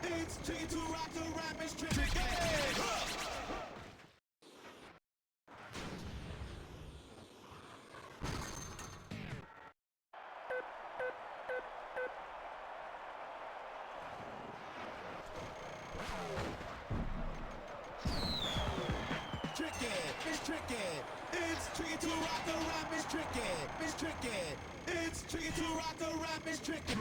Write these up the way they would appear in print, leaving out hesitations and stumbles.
It's tricky to rock the rap, it's tricky. It's tricky. It's tricky to rock the rap, it's tricky. It's tricky. It's tricky to rock the rap. It's tricky.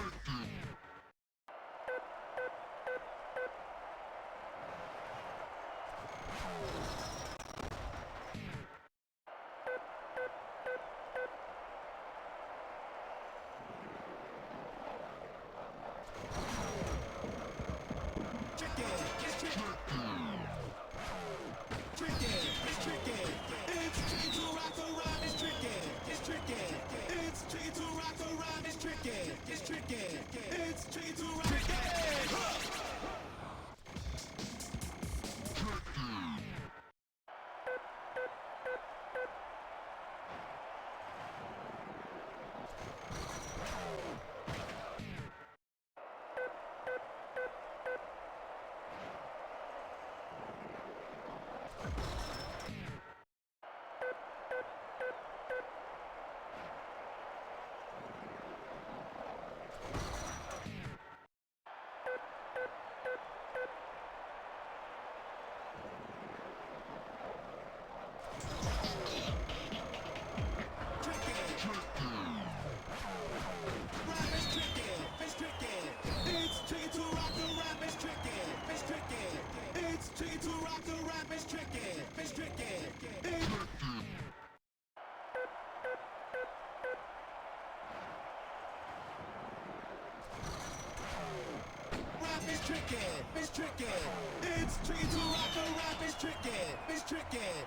It's tricky.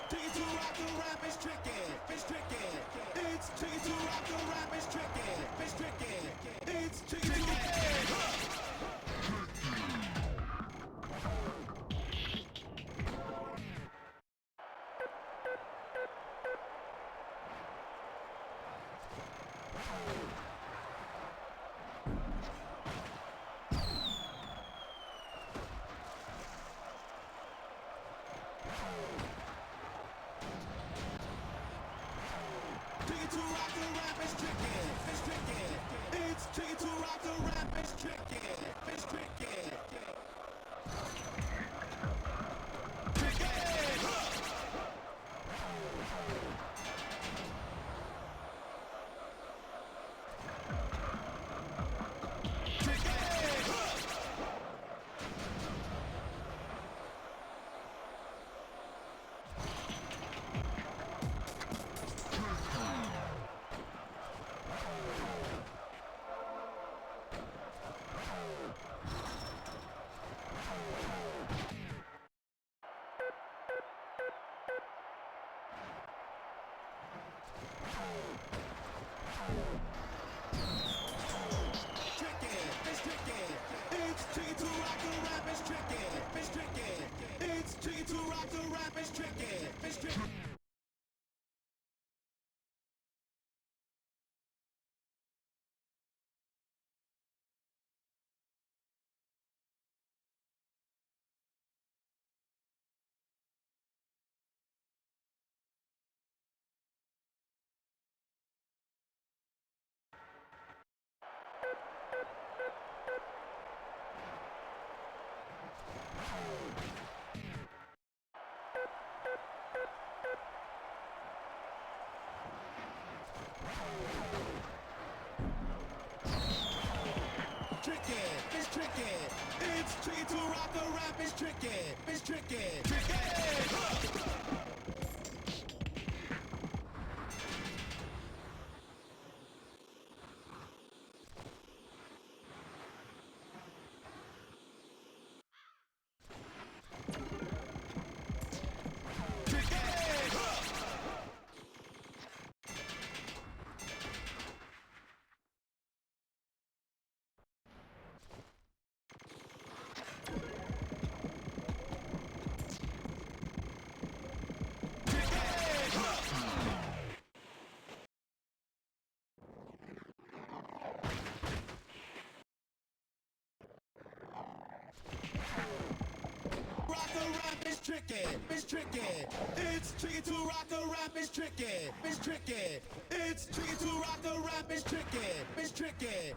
Tricky to rock the rap. It's tricky. It's tricky. It's tricky to rock the rap. It's tricky. It's tricky. It's tricky to rock the rap. To rock the rap is tricky, it's tricky. It's tricky to rock the rap is tricky, it's tricky. Tricky, it's tricky. It's tricky to rock the rap. It's tricky, it's tricky. Tricky. tricky, it's tricky. It's tricky to rock the rap, it's tricky, it's tricky. It's tricky to rock the rap, it's tricky, it's tricky.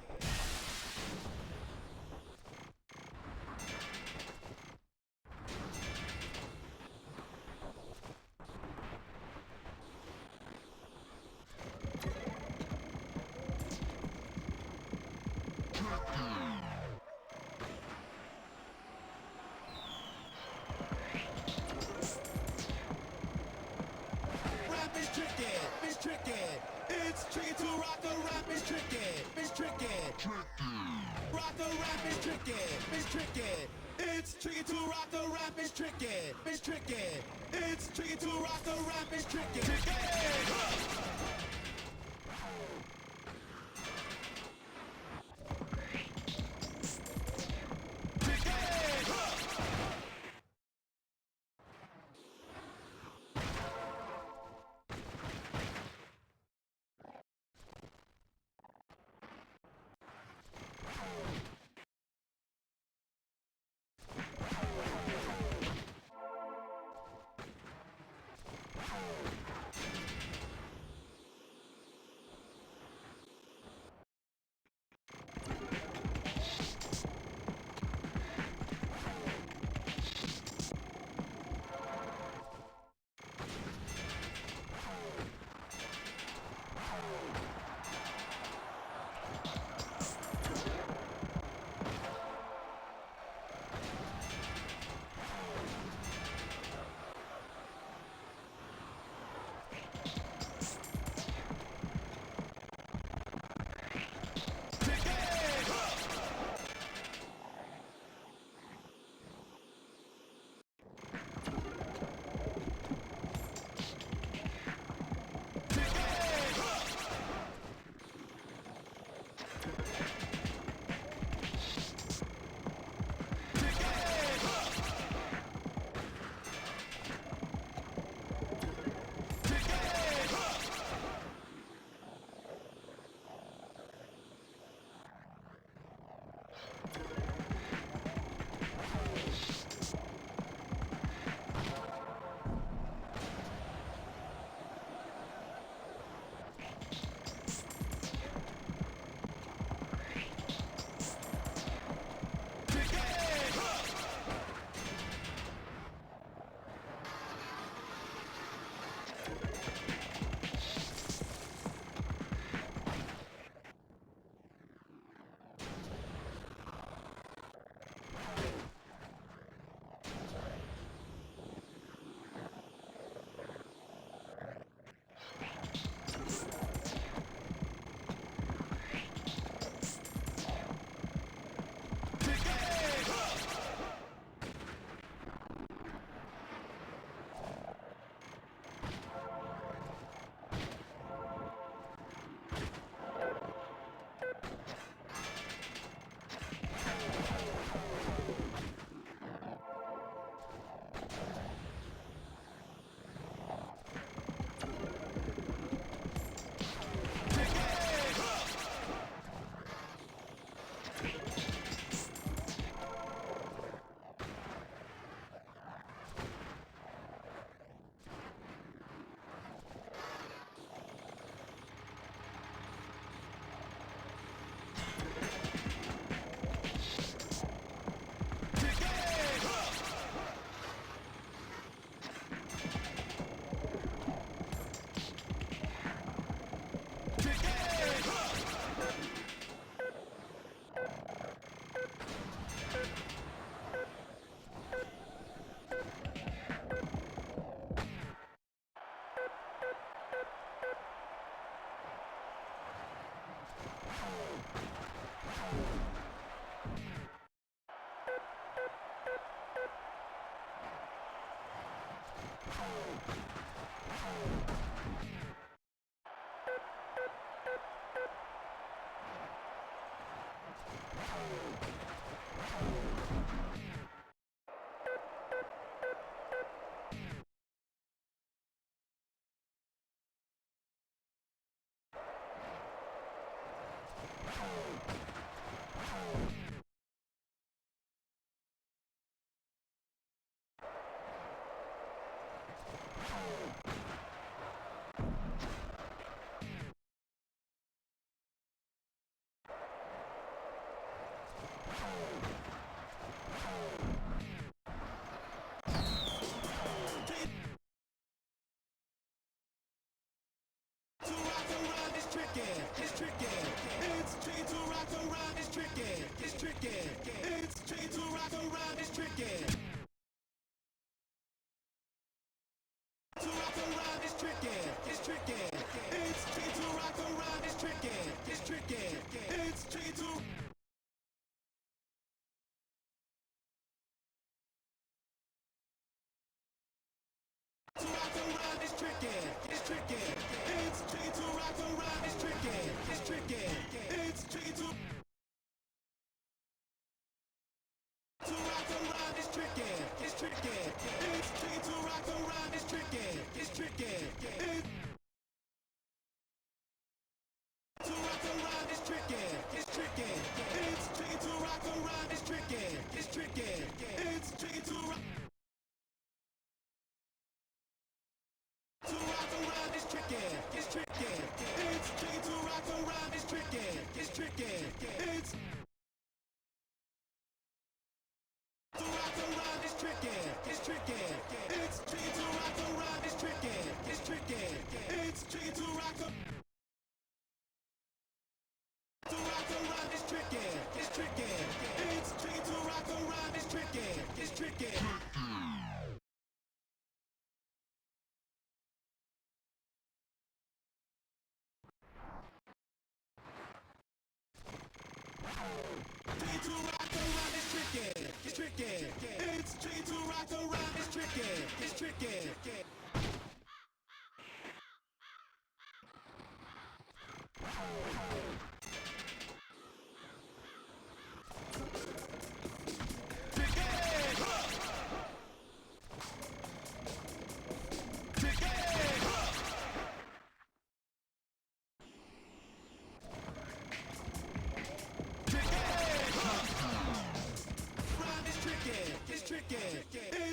Rap is tricky, it's tricky. It's tricky to rock the rap, it's tricky, it's tricky. Rock the rap is tricky, it's tricky. It's tricky to rock the rap, it's tricky, it's tricky. It's tricky to rock the rap, it's tricky.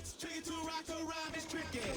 It's tricky to rock around, it's tricky.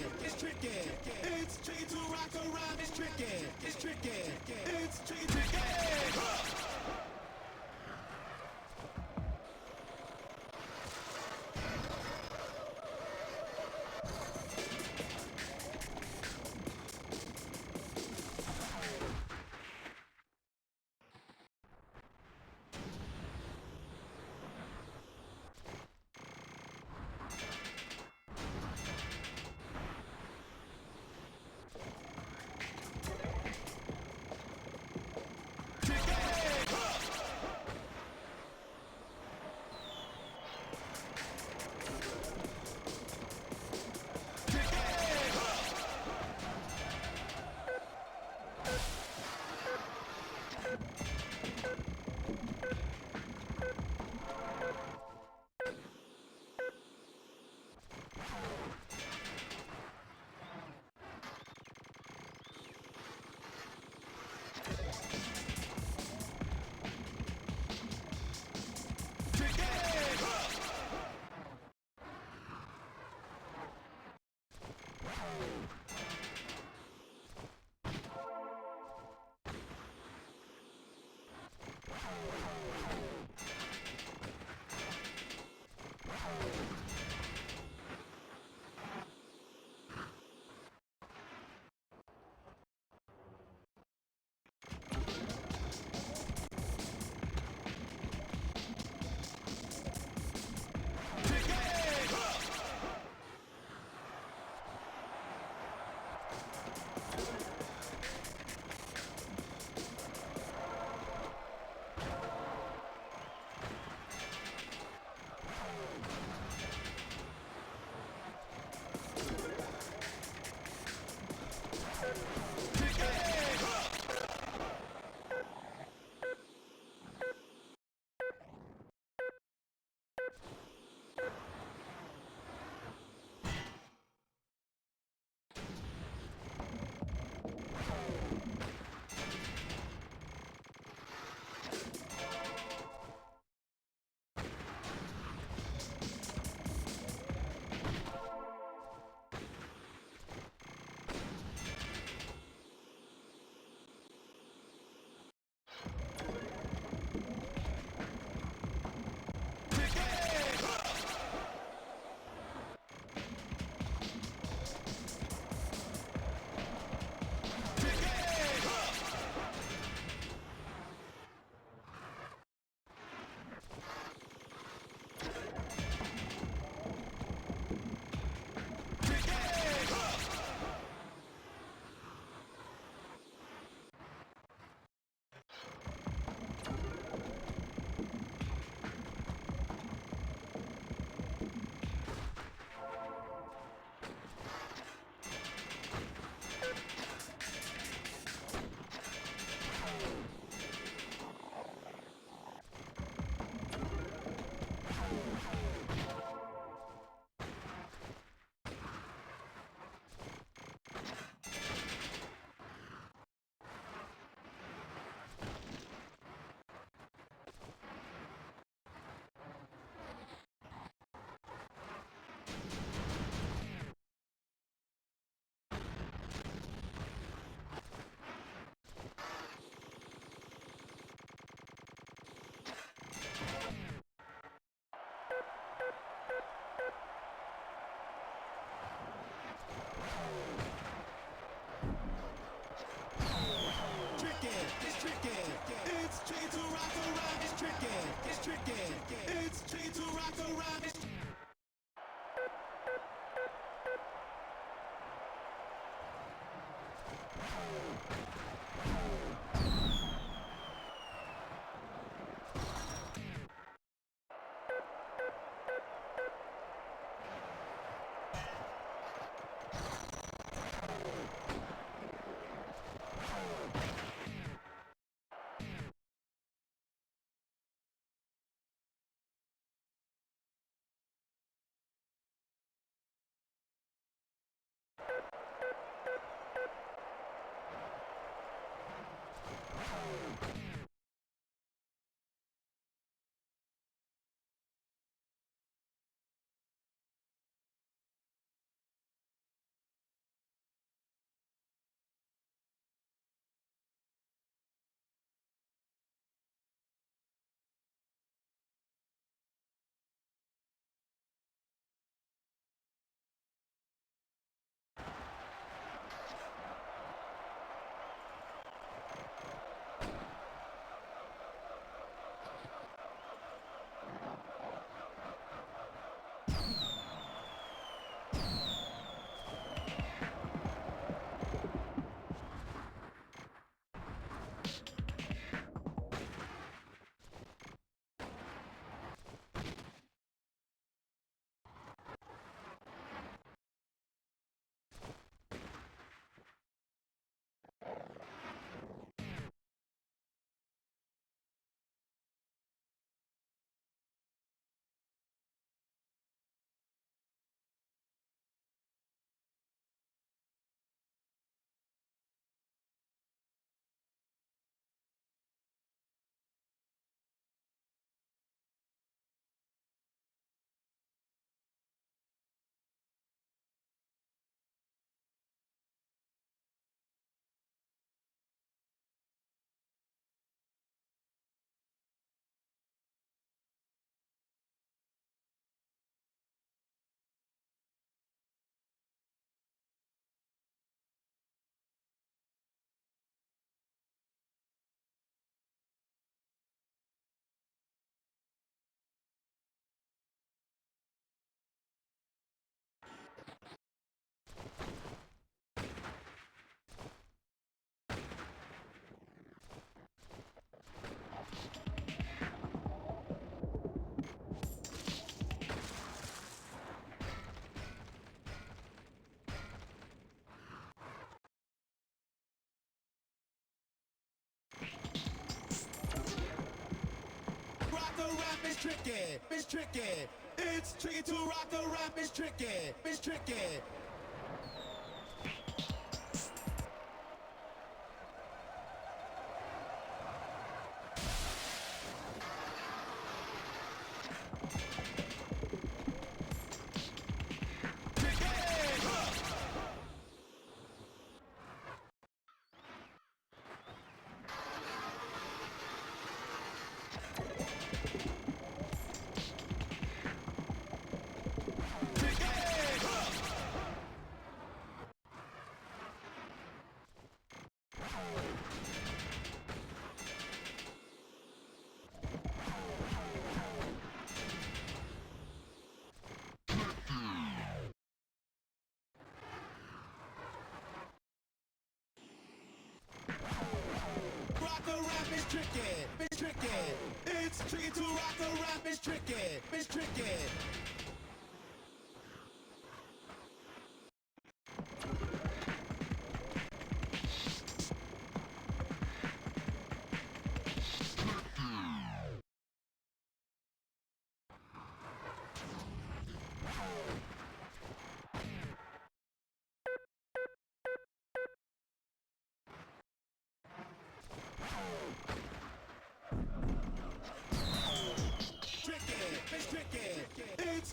It's tricky to rock around. It's tricky, it's tricky. It's tricky to rock a rap. It's tricky, it's tricky. It's tricky, it's tricky. It's tricky to rock a rap. It's tricky, it's tricky. It's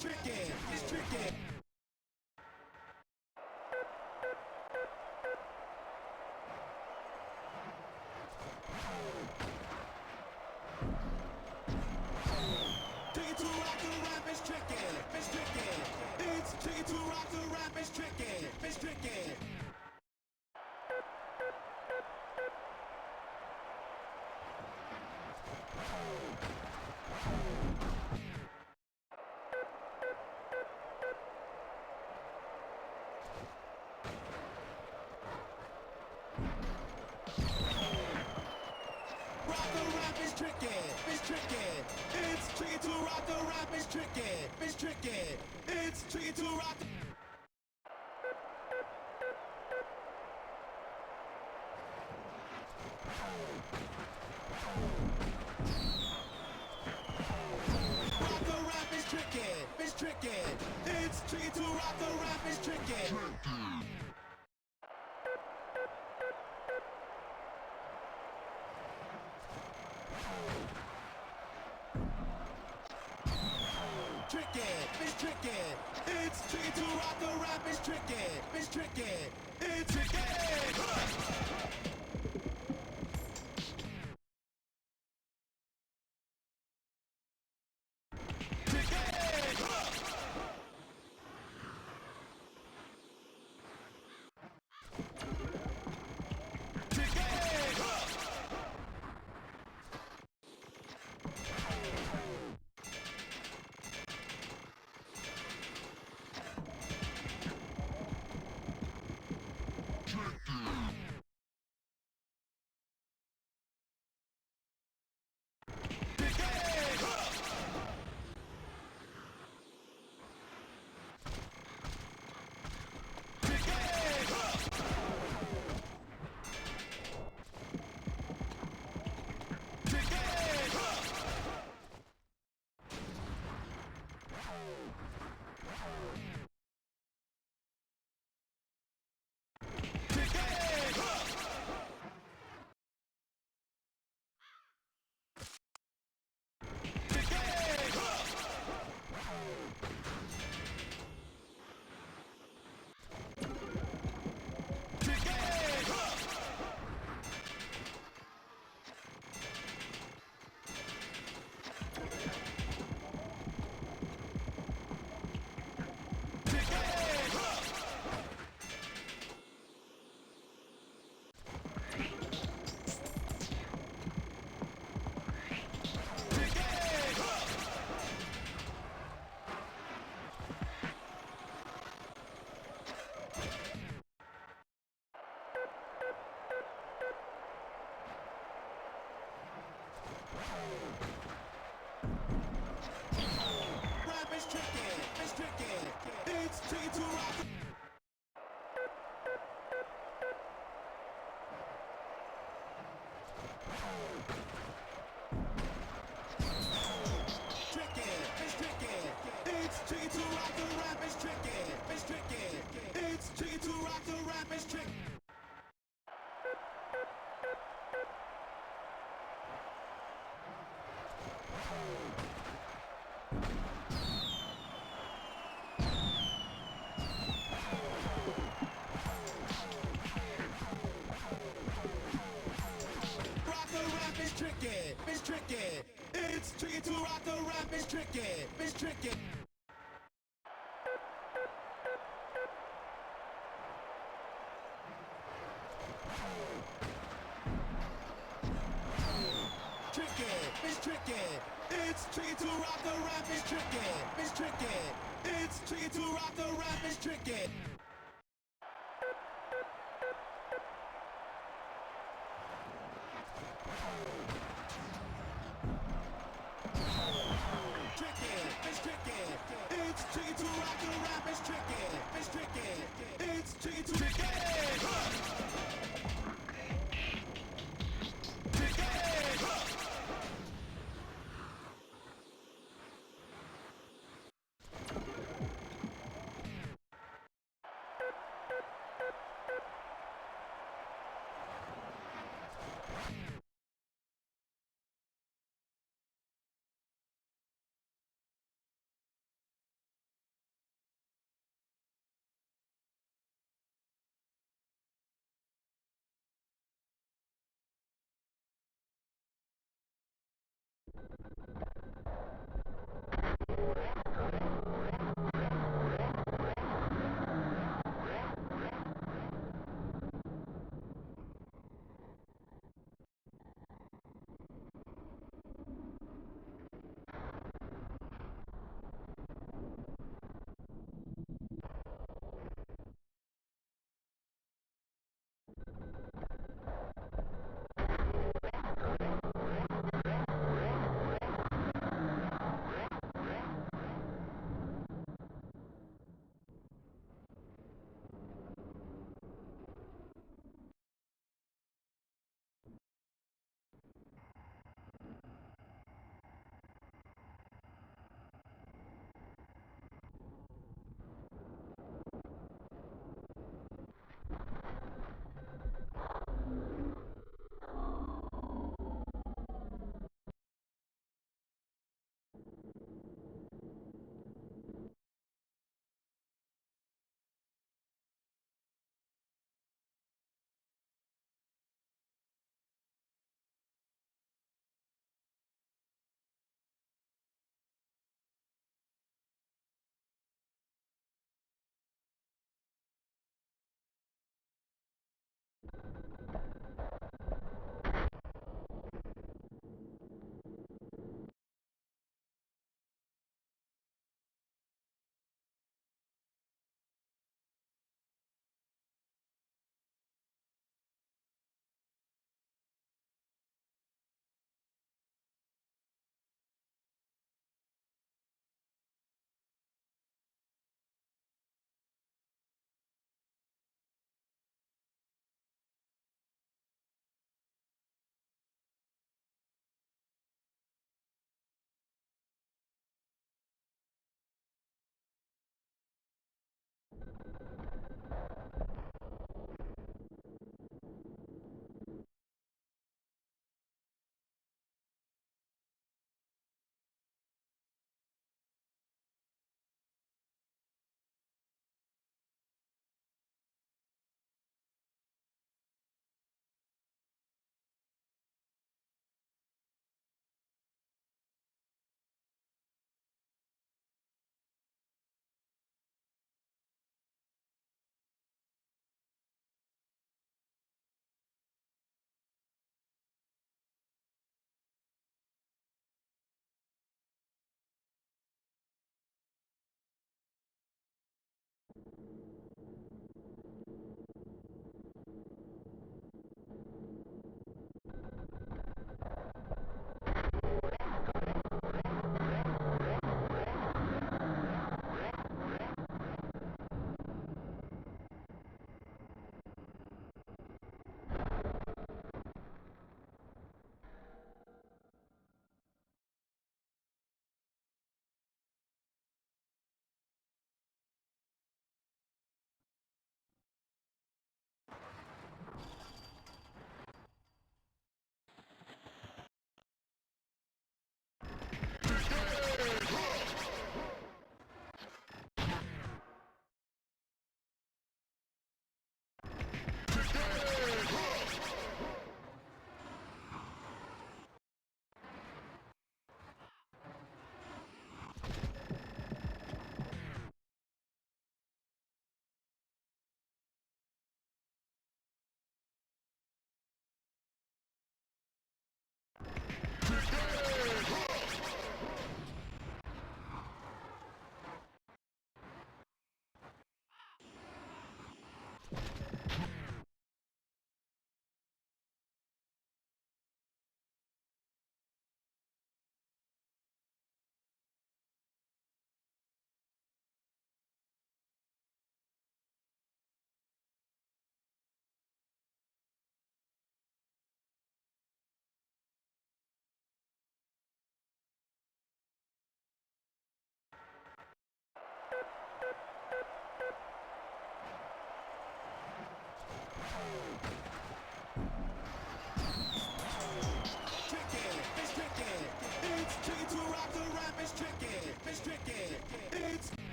tricky, it's tricky. Tricky to rock the rap is tricky, it's tricky. It's tricky to rock the rap is tricky, it's tricky. Rock the rap is tricky, it's tricky. It's tricky to rock the rap is tricky, it's tricky. It's tricky to rock. Rock the rap is tricky, it's tricky. It's tricky to rock the rap is tricky. Tricky, it's tricky. It's tricky to rock the rap is tricky, it's tricky. It's tricky. Rap is tricky, it's tricky. It's tricky to rock. Tricky, it's tricky. It's tricky to rock the rap is tricky, it's tricky. It's tricky to rock the rap is tricky. Rock the rap is tricky, it's tricky. It's tricky to rock the rap is tricky, it's tricky. Tricky, it's tricky. It's tricky to rock the rap is tricky, it's tricky. It's tricky to rock the rap is tricky. Tricky, it's tricky. It's tricky to rock the rap is tricky, it's tricky. It's tricky to tricky.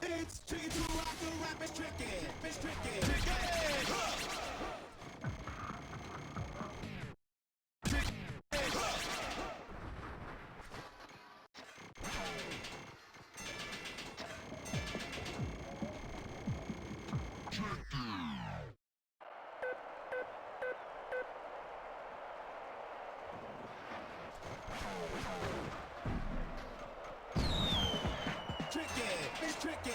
It's tricky to rock the rap, it's tricky, it's tricky. Tricky, it's tricky.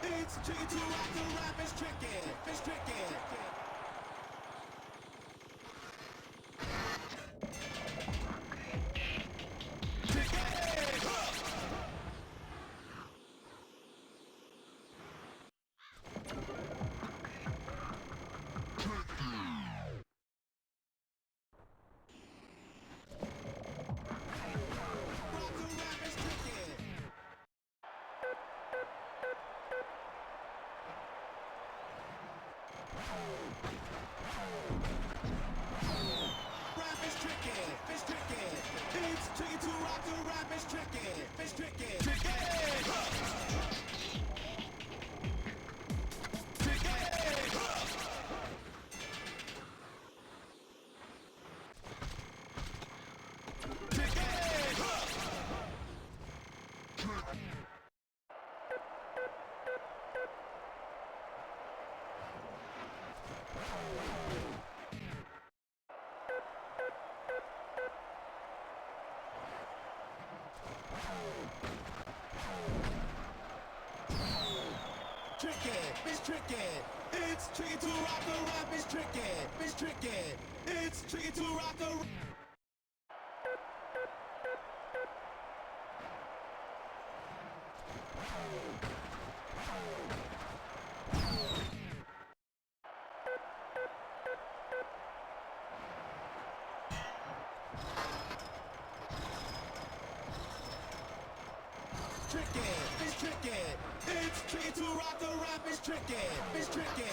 It's tricky to rock the rap, it's tricky, it's tricky. It's tricky to rock the rap, it's tricky, it's tricky. Tricky, it's tricky. It's tricky to rock the rap, it's tricky, it's tricky. It's tricky to rock the rap. Tricky, it's tricky. It's tricky to rock the rap, it's tricky, it's tricky.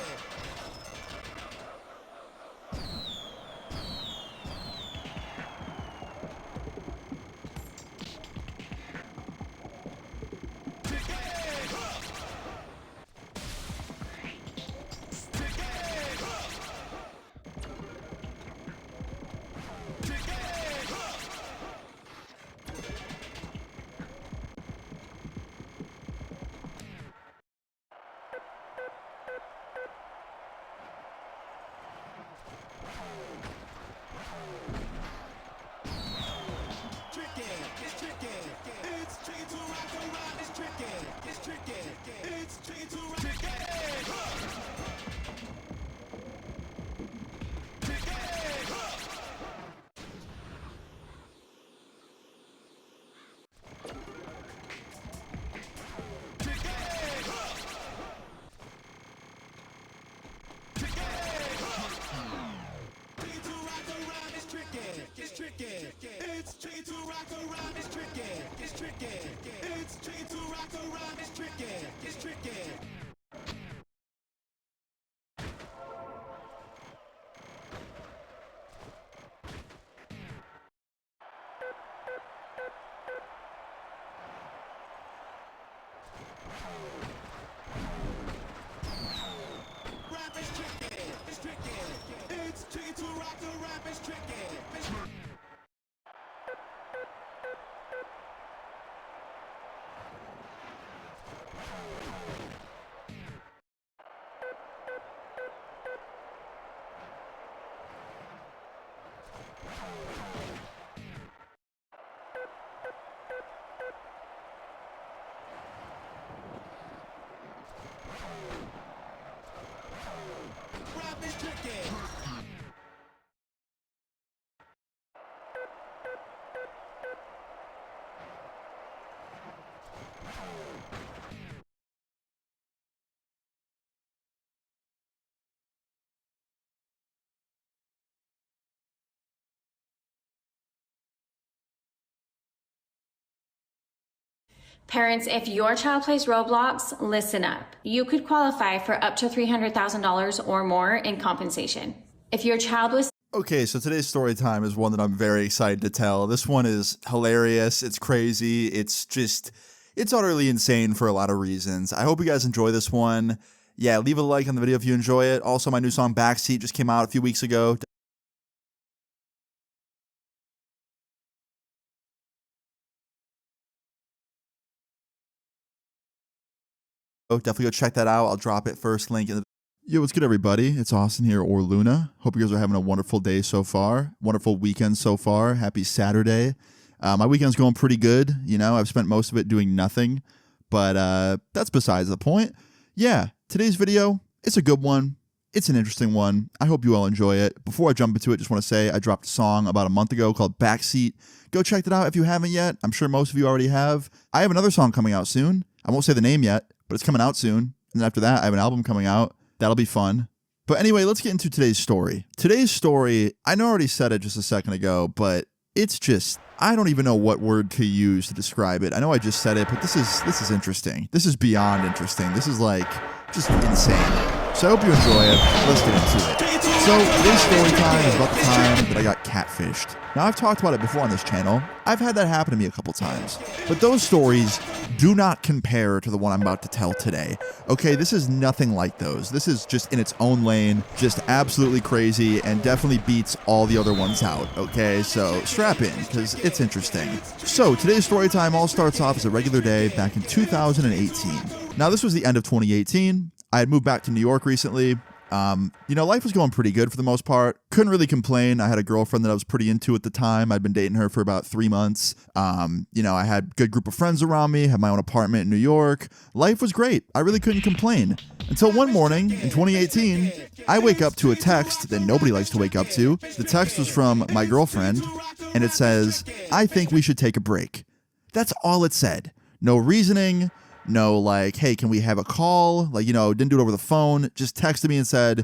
It's tricky to rock the rap, it's tricky, it's tricky. It's tricky to rock. It's tricky. It's tricky to rock the rhyme, it's tricky. It's tricky. It's tricky to rock the rhyme, it's tricky. It's tricky. Rap is tricky. It's tricky. It's tricky to rock the rap, it's tricky. It's rap is tricky. Parents, if your child plays Roblox, listen up. You could qualify for up to $300,000 or more in compensation. If your child was... Okay, so today's story time is one that I'm very excited to tell. This one is hilarious. It's crazy. It's utterly insane for a lot of reasons. I hope you guys enjoy this one. Yeah, leave a like on the video if you enjoy it. Also, my new song Backseat just came out a few weeks ago. Definitely go check that out. I'll drop it first link in the... Yo, what's good, everybody? It's Austin here, or Luna. Hope you guys are having a wonderful day so far. Wonderful weekend so far. Happy Saturday. My weekend's going pretty good. You know, I've spent most of it doing nothing, but that's besides the point. Yeah, today's video, it's a good one. It's an interesting one. I hope you all enjoy it. Before I jump into it, just want to say I dropped a song about a month ago called Backseat. Go check that out if you haven't yet. I'm sure most of you already have. I have another song coming out soon. I won't say the name yet, but it's coming out soon. And then after that, I have an album coming out. That'll be fun. But anyway, let's get into today's story. Today's story, I know I already said it just a second ago, but it's just, I don't even know what word to use to describe it. I know I just said it, but this is interesting. This is beyond interesting. This is like just insane. So I hope you enjoy it. Let's get into it. So today's story time is about the time that I got catfished. Now, I've talked about it before on this channel. I've had that happen to me a couple times. But those stories do not compare to the one I'm about to tell today. Okay, this is nothing like those. This is just in its own lane, just absolutely crazy, and definitely beats all the other ones out. Okay, so strap in, because it's interesting. So today's story time all starts off as a regular day back in 2018. Now, this was the end of 2018. I had moved back to New York recently. Life was going pretty good for the most part. Couldn't really complain. I had a girlfriend that I was pretty into at the time. I'd been dating her for about 3 months. I had a good group of friends around me, had my own apartment in New York. Life was great. I really couldn't complain. Until one morning in 2018, I wake up to a text that nobody likes to wake up to. The text was from my girlfriend, and it says, "I think we should take a break." That's all it said. No reasoning. No, like, hey, can we have a call? Like, didn't do it over the phone. Just texted me and said,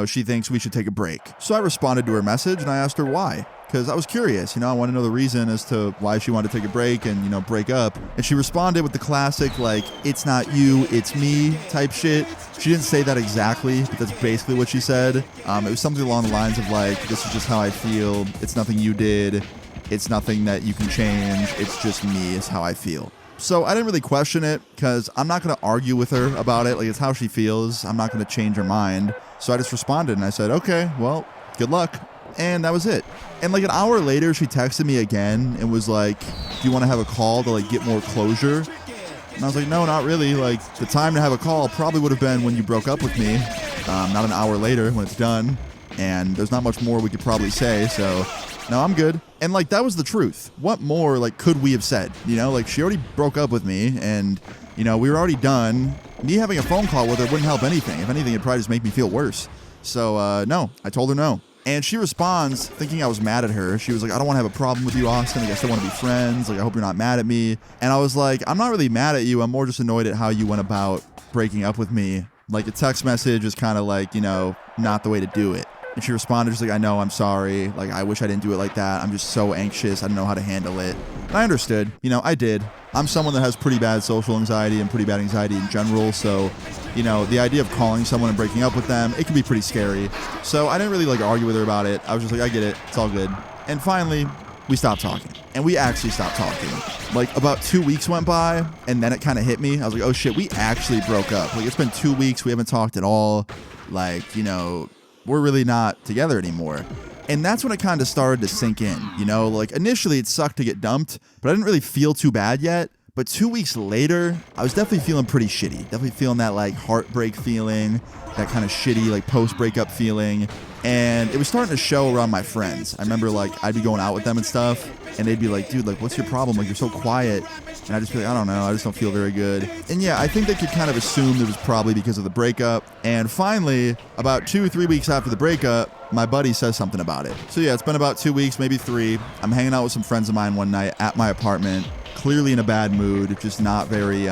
she thinks we should take a break. So I responded to her message and I asked her why. Because I was curious, I want to know the reason as to why she wanted to take a break and, break up. And she responded with the classic, like, it's not you, it's me type shit. She didn't say that exactly, but that's basically what she said. It was something along the lines of, like, this is just how I feel. It's nothing you did. It's nothing that you can change. It's just me is how I feel. So I didn't really question it because I'm not going to argue with her about it. Like, it's how she feels. I'm not going to change her mind. So I just responded and I said, okay, well, good luck. And that was it. And like an hour later, she texted me again and was like, do you want to have a call to like get more closure? And I was like, no, not really. Like, the time to have a call probably would have been when you broke up with me, not an hour later when it's done. And there's not much more we could probably say. So no, I'm good. And like, that was the truth. What more like could we have said? Like, she already broke up with me and, we were already done. Me having a phone call with her wouldn't help anything. If anything, it'd probably just make me feel worse. So no, I told her no. And she responds thinking I was mad at her. She was like, I don't want to have a problem with you, Austin. Like, I still want to be friends. Like, I hope you're not mad at me. And I was like, I'm not really mad at you. I'm more just annoyed at how you went about breaking up with me. Like, a text message is kind of like, not the way to do it. And she responded, she's like, I know, I'm sorry. Like, I wish I didn't do it like that. I'm just so anxious. I don't know how to handle it. And I understood. I did. I'm someone that has pretty bad social anxiety and pretty bad anxiety in general. So, the idea of calling someone and breaking up with them, it can be pretty scary. So I didn't really like argue with her about it. I was just like, I get it. It's all good. And finally, we stopped talking. And we actually stopped talking. Like, about 2 weeks went by, and then it kind of hit me. I was like, oh shit, we actually broke up. Like, it's been 2 weeks. We haven't talked at all. Like, we're really not together anymore. And that's when it kind of started to sink in, like initially it sucked to get dumped, but I didn't really feel too bad yet. But 2 weeks later, I was definitely feeling pretty shitty. Definitely feeling that like heartbreak feeling, that kind of shitty like post-breakup feeling. And it was starting to show around my friends. I remember like I'd be going out with them and stuff, and they'd be like, dude, like, what's your problem? Like, you're so quiet. And I'd just be like, I don't know, I just don't feel very good. And yeah, I think they could kind of assume it was probably because of the breakup. And finally, about 2 or 3 weeks after the breakup, my buddy says something about it. So yeah, it's been about 2 weeks, maybe 3. I'm hanging out with some friends of mine one night at my apartment, clearly in a bad mood, just not very,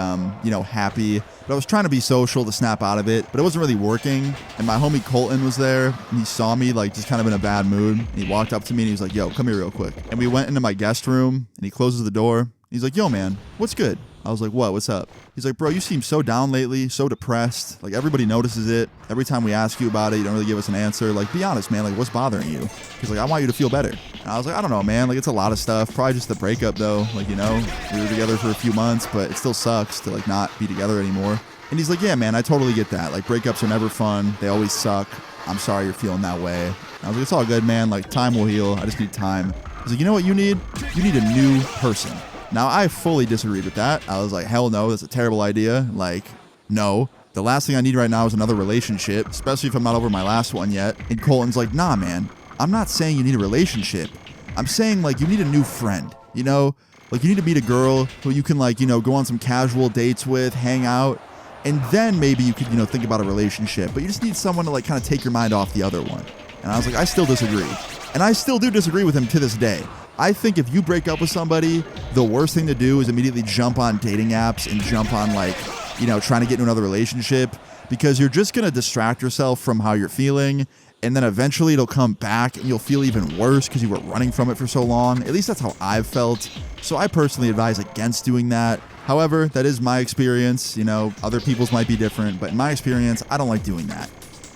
happy. But I was trying to be social to snap out of it, but it wasn't really working. And my homie Colton was there, and he saw me like just kind of in a bad mood. And he walked up to me and he was like, yo, come here real quick. And we went into my guest room, and he closes the door. He's like, yo, man, what's good? I was like, what? What's up? He's like, bro, you seem so down lately, so depressed. Like, everybody notices it. Every time we ask you about it, you don't really give us an answer. Like, be honest, man. Like, what's bothering you? He's like, I want you to feel better. And I was like, I don't know, man. Like, it's a lot of stuff. Probably just the breakup, though. Like, you know, we were together for a few months, but it still sucks to, like, not be together anymore. And he's like, yeah, man, I totally get that. Like, breakups are never fun. They always suck. I'm sorry you're feeling that way. And I was like, it's all good, man. Like, time will heal. I just need time. He's like, you know what you need? You need a new person. Now, I fully disagreed with that. I was like, hell no, that's a terrible idea. Like, no. The last thing I need right now is another relationship, especially if I'm not over my last one yet. And Colton's like, nah, man, I'm not saying you need a relationship. I'm saying, like, you need a new friend, you know? Like, you need to meet a girl who you can, like, you know, go on some casual dates with, hang out, and then maybe you could, you know, think about a relationship. But you just need someone to, like, kind of take your mind off the other one. And I was like, I still disagree. And I still do disagree with him to this day. I think if you break up with somebody, the worst thing to do is immediately jump on dating apps and jump on, like, you know, trying to get into another relationship, because you're just going to distract yourself from how you're feeling. And then eventually it'll come back and you'll feel even worse because you were running from it for so long. At least that's how I've felt. So I personally advise against doing that. However, that is my experience. You know, other people's might be different, but in my experience, I don't like doing that.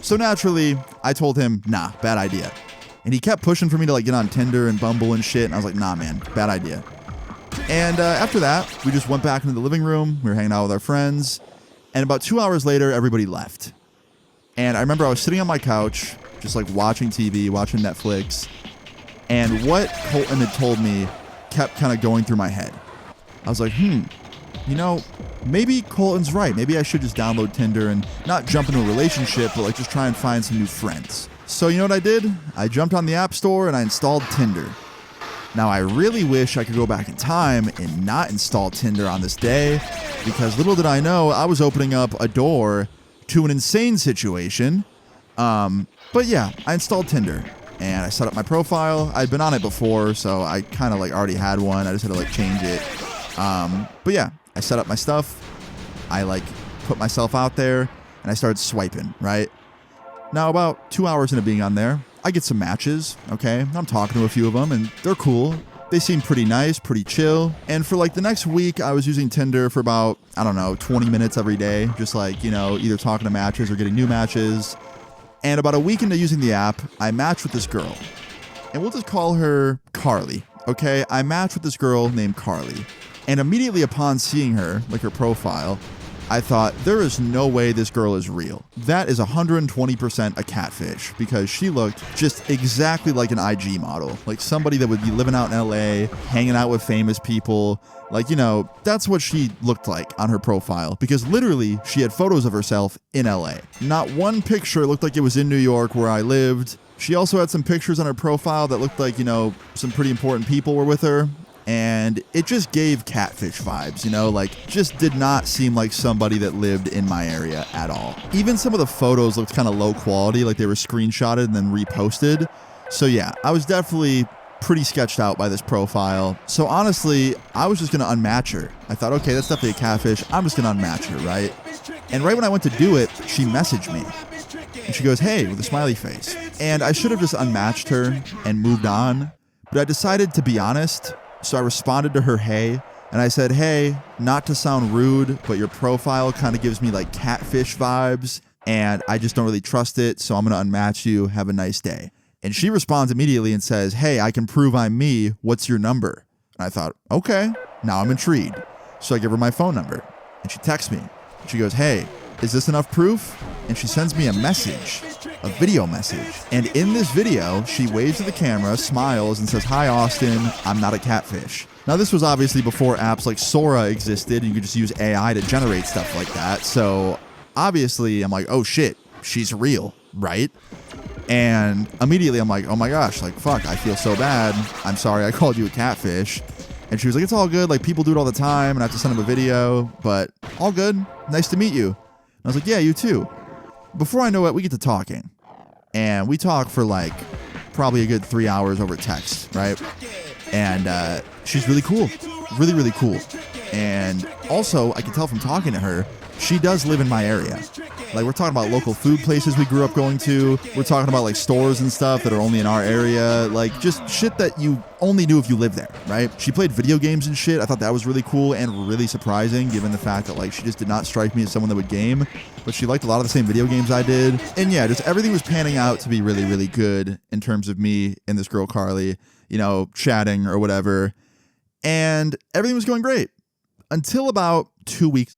So naturally, I told him, nah, bad idea. And he kept pushing for me to, like, get on Tinder and Bumble and shit. And I was like, nah, man, bad idea. And after that, we just went back into the living room. We were hanging out with our friends. And about 2 hours later, everybody left. And I remember I was sitting on my couch, just like watching TV, watching Netflix. And what Colton had told me kept kind of going through my head. I was like, you know, maybe Colton's right. Maybe I should just download Tinder and not jump into a relationship, but, like, just try and find some new friends. So you know what I did? I jumped on the App Store and I installed Tinder. Now, I really wish I could go back in time and not install Tinder on this day, because little did I know, I was opening up a door to an insane situation. But yeah, I installed Tinder and I set up my profile. I'd been on it before, so I kind of, like, already had one. I just had to, like, change it. But yeah, I set up my stuff. I, like, put myself out there and I started swiping, right? Now, about 2 hours into being on there, I get some matches, okay? I'm talking to a few of them, and they're cool. They seem pretty nice, pretty chill. And for, like, the next week, I was using Tinder for about, I don't know, 20 minutes every day. Just, like, you know, either talking to matches or getting new matches. And about a week into using the app, I matched with this girl. And we'll just call her Carly, okay? I matched with this girl named Carly. And immediately upon seeing her, like, her profile, I thought, there is no way this girl is real. That is 120% a catfish, because she looked just exactly like an IG model. Like somebody that would be living out in LA, hanging out with famous people. Like, you know, that's what she looked like on her profile, because literally she had photos of herself in LA. Not one picture looked like it was in New York where I lived. She also had some pictures on her profile that looked like, you know, some pretty important people were with her. And it just gave catfish vibes, you know, like just did not seem like somebody that lived in my area at all. Even some of the photos looked kind of low quality, like they were screenshotted and then reposted. So yeah, I was definitely pretty sketched out by this profile. So honestly, I was just going to unmatch her. I thought, okay, that's definitely a catfish. I'm just going to unmatch her, right? And right when I went to do it, she messaged me. And she goes, hey, with a smiley face. And I should have just unmatched her and moved on. But I decided to be honest. So I responded to her, hey, and I said, hey, not to sound rude, but your profile kind of gives me like catfish vibes, and I just don't really trust it, so I'm going to unmatch you. Have a nice day. And she responds immediately and says, hey, I can prove I'm me. What's your number? And I thought, okay, now I'm intrigued. So I give her my phone number, and she texts me. She goes, hey, is this enough proof? And she sends me a message, a video message. And in this video, she waves to the camera, smiles, and says, hi, Austin, I'm not a catfish. Now, this was obviously before apps like Sora existed, and you could just use AI to generate stuff like that. So obviously, I'm like, oh shit, she's real, right? And immediately I'm like, oh my gosh, like, fuck, I feel so bad. I'm sorry I called you a catfish. And she was like, it's all good. Like, people do it all the time, and I have to send them a video, but all good. Nice to meet you. And I was like, yeah, you too. Before I know it, we get to talking. And we talk for like probably a good 3 hours over text, right? And she's really cool. Really, really cool. And also, I can tell from talking to her, she does live in my area. Like, we're talking about local food places we grew up going to. We're talking about, like, stores and stuff that are only in our area. Like, just shit that you only knew if you lived there, right? She played video games and shit. I thought that was really cool and really surprising, given the fact that, like, she just did not strike me as someone that would game. But she liked a lot of the same video games I did. And yeah, just everything was panning out to be really, really good in terms of me and this girl, Carly, you know, chatting or whatever. And everything was going great until about 2 weeks.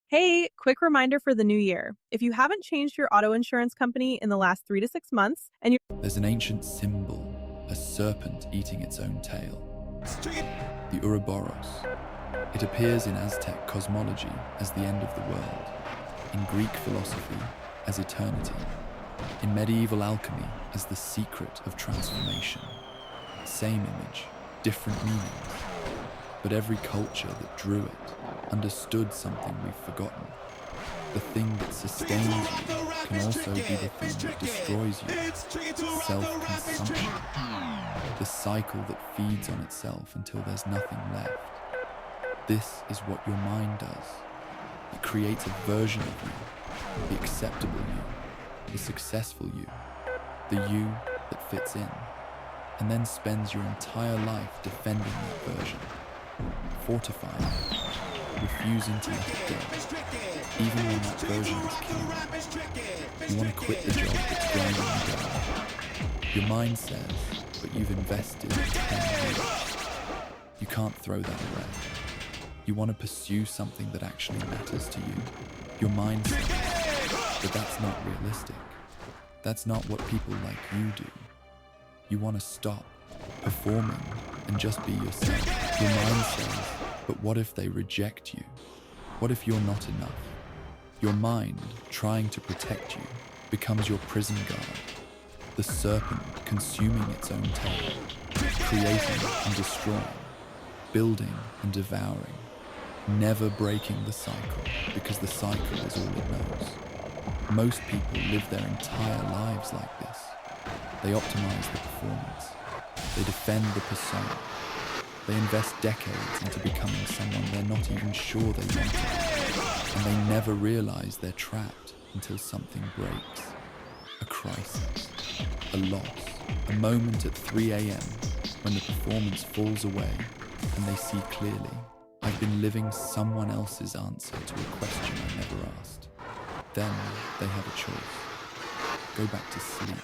Hey, quick reminder for the new year. If you haven't changed your auto insurance company in the last 3 to 6 months and There's an ancient symbol, a serpent eating its own tail. The Ouroboros. It appears in Aztec cosmology as the end of the world, in Greek philosophy as eternity, in medieval alchemy as the secret of transformation. Same image, different meanings. But every culture that drew it understood something we've forgotten. The thing that sustains you can also be the thing that destroys you. Self-consumption. The cycle that feeds on itself until there's nothing left. This is what your mind does. It creates a version of you, the acceptable you, the successful you, the you that fits in, and then spends your entire life defending that version, fortifying it, refusing to let it go, even when that version is killing you. You want to quit the job that's grinding you down. Your mind says, but you've invested 10 years. You can't throw that away. You want to pursue something that actually matters to you. Your mind says, but that's not realistic. That's not what people like you do. You want to stop performing and just be yourself. Your mind says, but what if they reject you? What if you're not enough? Your mind, trying to protect you, becomes your prison guard. The serpent consuming its own tail, creating and destroying, building and devouring, never breaking the cycle because the cycle is all it knows. Most people live their entire lives like this. They optimize the performance. They defend the persona. They invest decades into becoming someone they're not even sure they want to be. And they never realize they're trapped until something breaks. A crisis, a loss, a moment at 3 a.m. when the performance falls away and they see clearly, I've been living someone else's answer to a question I never asked. Then they have a choice. Go back to sleep,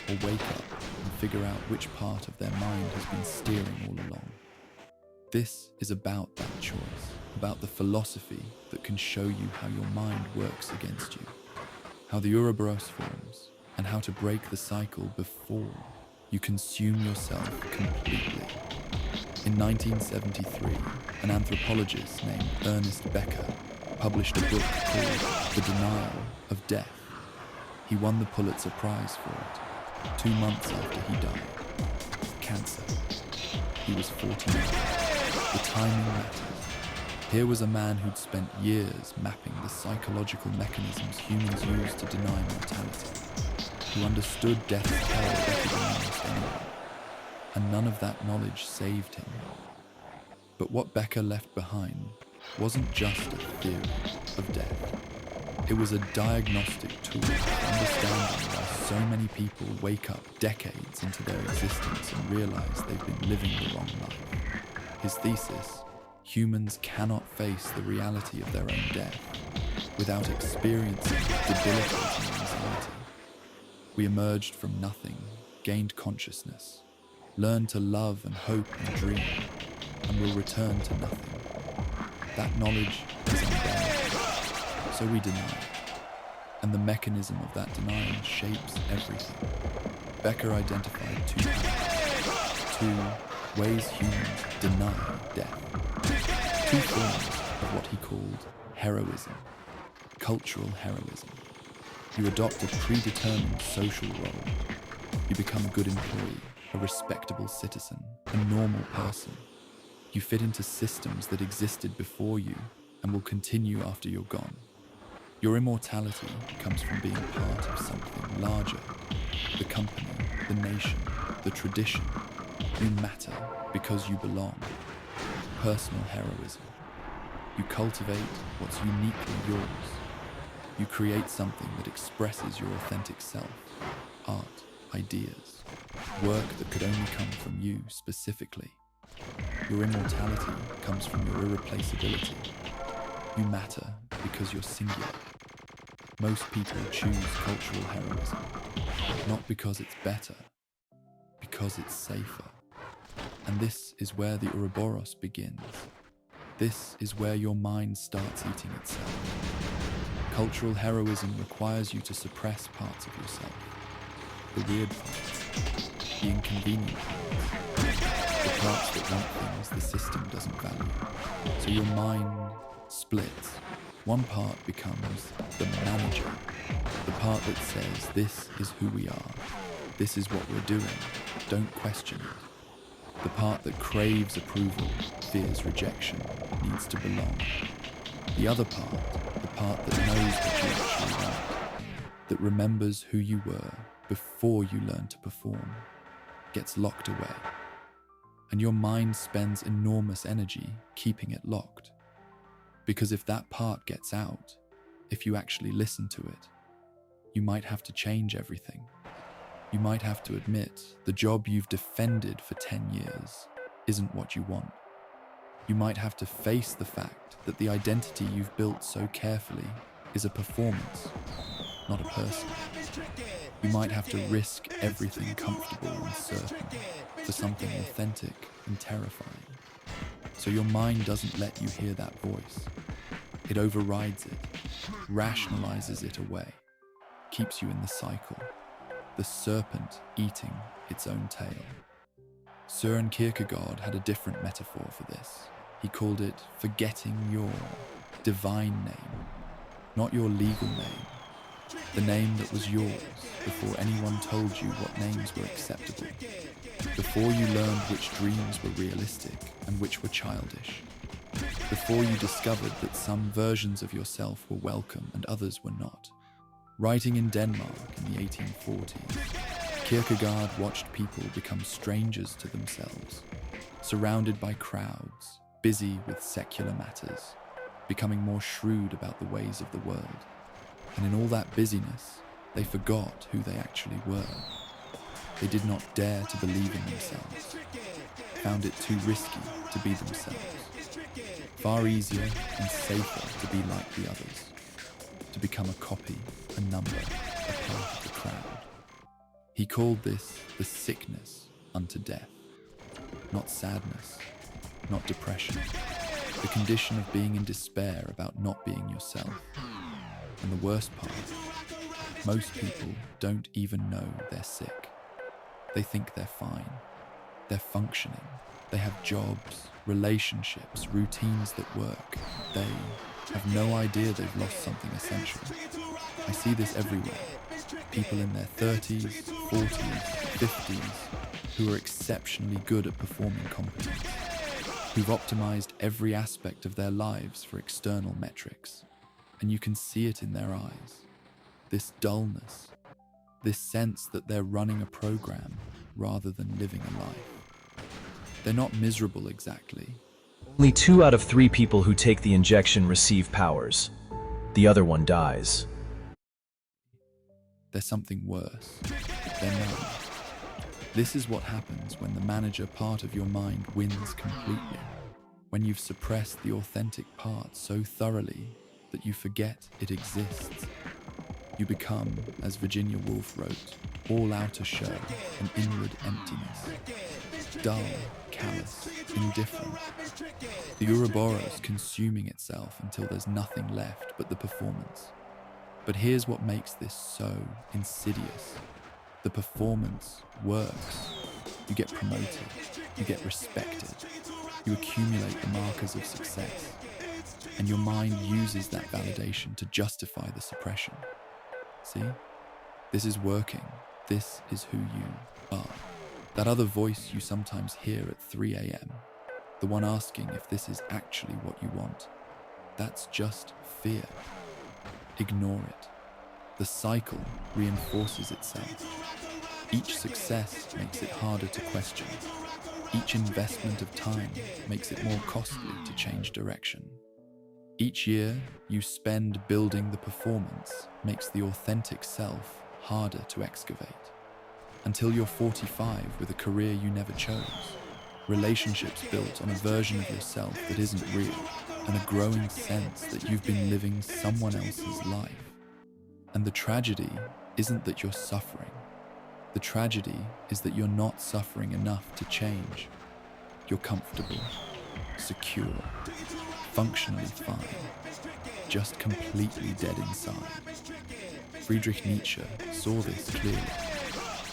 or wake up and figure out which part of their mind has been steering all along. This is about that choice, about the philosophy that can show you how your mind works against you, how the Ouroboros forms, and how to break the cycle before you consume yourself completely. In 1973, an anthropologist named Ernest Becker published a book called The Denial of Death. He won the Pulitzer Prize for it, 2 months after he died. Cancer. He was 49. The timing matters. Here was a man who'd spent years mapping the psychological mechanisms humans use to deny mortality, who understood death's peril better than almost anyone. And none of that knowledge saved him. But what Becker left behind wasn't just a theory of death. It was a diagnostic tool for understanding why so many people wake up decades into their existence and realize they've been living the wrong life. His thesis, humans cannot face the reality of their own death without experiencing debilitating anxiety. We emerged from nothing, gained consciousness, learned to love and hope and dream, and will return to nothing. That knowledge is unbearable, so we deny it. And the mechanism of that denial shapes everything. Becker identified 2 paths. 2, ways humans deny death. 2 forms of what he called heroism, cultural heroism. You adopt a predetermined social role. You become a good employee, a respectable citizen, a normal person. You fit into systems that existed before you and will continue after you're gone. Your immortality comes from being part of something larger. The company, the nation, the tradition. You matter because you belong. Personal heroism. You cultivate what's uniquely yours. You create something that expresses your authentic self. Art, ideas, work that could only come from you specifically. Your immortality comes from your irreplaceability. You matter because you're singular. Most people choose cultural heroism, not because it's better, because it's safer. And this is where the Ouroboros begins. This is where your mind starts eating itself. Cultural heroism requires you to suppress parts of yourself. The weird parts, the inconvenient parts, the parts that want things the system doesn't value. So your mind splits. One part becomes the manager, the part that says, this is who we are, this is what we're doing, don't question it. The part that craves approval, fears rejection, needs to belong. The other part, the part that knows what you actually want, that remembers who you were before you learn to perform, gets locked away. And your mind spends enormous energy keeping it locked. Because if that part gets out, if you actually listen to it, you might have to change everything. You might have to admit the job you've defended for 10 years isn't what you want. You might have to face the fact that the identity you've built so carefully is a performance, not a person. You might have to risk everything comfortable and certain for something authentic and terrifying. So your mind doesn't let you hear that voice. It overrides it, rationalizes it away, keeps you in the cycle, the serpent eating its own tail. Søren Kierkegaard had a different metaphor for this. He called it forgetting your divine name, not your legal name, the name that was yours before anyone told you what names were acceptable, before you learned which dreams were realistic and which were childish, before you discovered that some versions of yourself were welcome and others were not. Writing in Denmark in the 1840s, Kierkegaard watched people become strangers to themselves, surrounded by crowds, busy with secular matters, becoming more shrewd about the ways of the world. And in all that busyness, they forgot who they actually were. They did not dare to believe in themselves, found it too risky to be themselves. Far easier and safer to be like the others, to become a copy, a number, a part of the crowd. He called this the sickness unto death, not sadness, not depression, the condition of being in despair about not being yourself. And the worst part, most people don't even know they're sick. They think they're fine. They're functioning. They have jobs, relationships, routines that work. They have no idea they've lost something essential. I see this everywhere. People in their 30s, 40s, 50s who are exceptionally good at performing competence, who've optimized every aspect of their lives for external metrics. And you can see it in their eyes. This dullness, this sense that they're running a program rather than living a life. They're not miserable exactly. Only 2 out of 3 people who take the injection receive powers. The other one dies. There's something worse. They're numb. This is what happens when the manager part of your mind wins completely. When you've suppressed the authentic part so thoroughly that you forget it exists. You become, as Virginia Woolf wrote, all outer show and inward emptiness. Dull, callous, indifferent. The Ouroboros consuming itself until there's nothing left but the performance. But here's what makes this so insidious. The performance works. You get promoted. You get respected. You accumulate the markers of success. And your mind uses that validation to justify the suppression. See? This is working. This is who you are. That other voice you sometimes hear at 3 a.m., the one asking if this is actually what you want, that's just fear. Ignore it. The cycle reinforces itself. Each success makes it harder to question. Each investment of time makes it more costly to change direction. Each year you spend building the performance makes the authentic self harder to excavate. Until you're 45 with a career you never chose, relationships built on a version of yourself that isn't real, and a growing sense that you've been living someone else's life. And the tragedy isn't that you're suffering. The tragedy is that you're not suffering enough to change. You're comfortable, secure, functionally fine, just completely dead inside. Friedrich Nietzsche saw this clearly.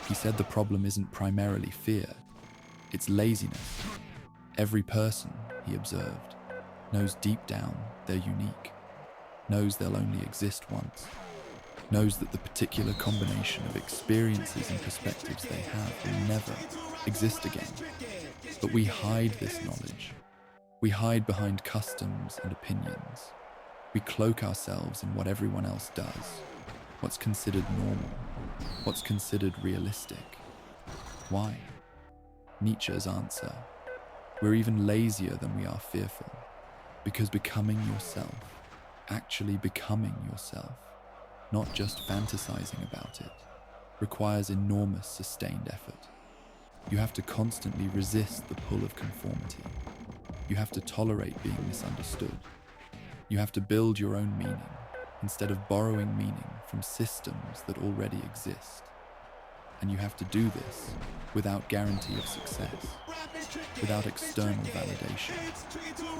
He said the problem isn't primarily fear, it's laziness. Every person, he observed, knows deep down they're unique, knows they'll only exist once, knows that the particular combination of experiences and perspectives they have will never exist again. But we hide this knowledge. We hide behind customs and opinions. We cloak ourselves in what everyone else does, what's considered normal, what's considered realistic. Why? Nietzsche's answer: we're even lazier than we are fearful, because becoming yourself, actually becoming yourself, not just fantasizing about it, requires enormous sustained effort. You have to constantly resist the pull of conformity. You have to tolerate being misunderstood. You have to build your own meaning, instead of borrowing meaning from systems that already exist. And you have to do this without guarantee of success, without external validation,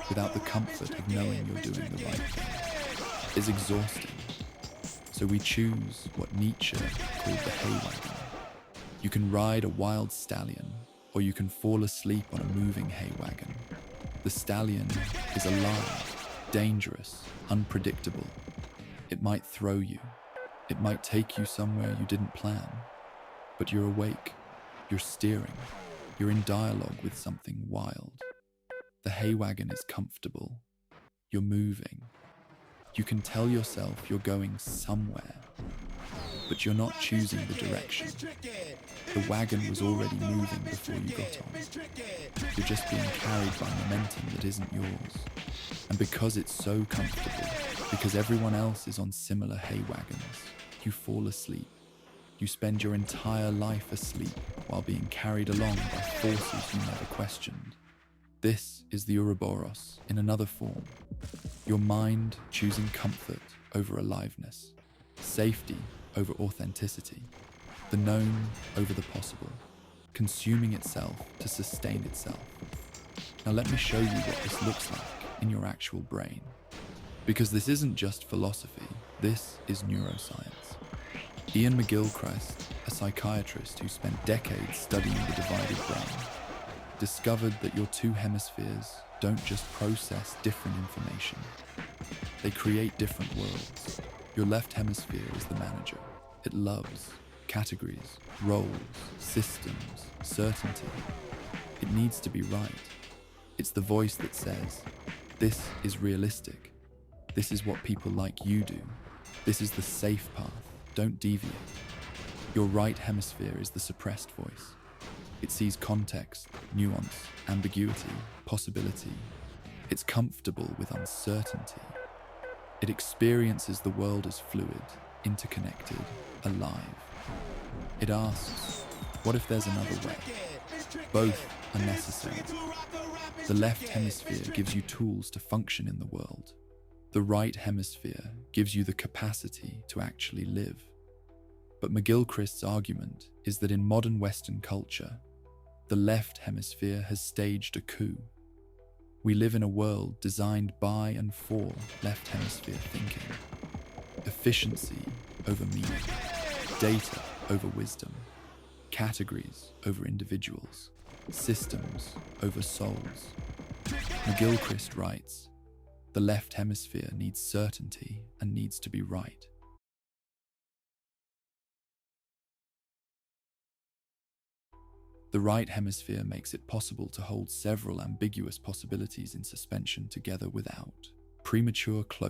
without the comfort of knowing you're doing the right thing. It's exhausting. So we choose what Nietzsche called the hay wagon. You can ride a wild stallion, or you can fall asleep on a moving hay wagon. The stallion is alive, dangerous, unpredictable. It might throw you. It might take you somewhere you didn't plan. But you're awake, you're steering, you're in dialogue with something wild. The hay wagon is comfortable. You're moving. You can tell yourself you're going somewhere, but you're not choosing the direction. The wagon was already moving before you got on. You're just being carried by momentum that isn't yours. And because it's so comfortable, because everyone else is on similar hay wagons, you fall asleep. You spend your entire life asleep while being carried along by forces you never questioned. This is the Ouroboros in another form. Your mind choosing comfort over aliveness, safety over authenticity, the known over the possible, consuming itself to sustain itself. Now let me show you what this looks like in your actual brain. Because this isn't just philosophy, this is neuroscience. Ian McGilchrist, a psychiatrist who spent decades studying the divided brain, discovered that your two hemispheres don't just process different information. They create different worlds. Your left hemisphere is the manager. It loves categories, roles, systems, certainty. It needs to be right. It's the voice that says, this is realistic. This is what people like you do. This is the safe path. Don't deviate. Your right hemisphere is the suppressed voice. It sees context, nuance, ambiguity, possibility. It's comfortable with uncertainty. It experiences the world as fluid, interconnected, alive. It asks, what if there's another way? Both are necessary. The left hemisphere gives you tools to function in the world. The right hemisphere gives you the capacity to actually live. But McGilchrist's argument is that in modern Western culture, the left hemisphere has staged a coup. We live in a world designed by and for left hemisphere thinking. Efficiency over meaning, data over wisdom, categories over individuals, systems over souls. McGilchrist writes, "The left hemisphere needs certainty and needs to be right." The right hemisphere makes it possible to hold several ambiguous possibilities in suspension together without premature closure.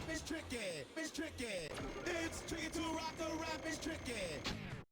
It's tricky. It's tricky. It's tricky to rock the rap. It's tricky.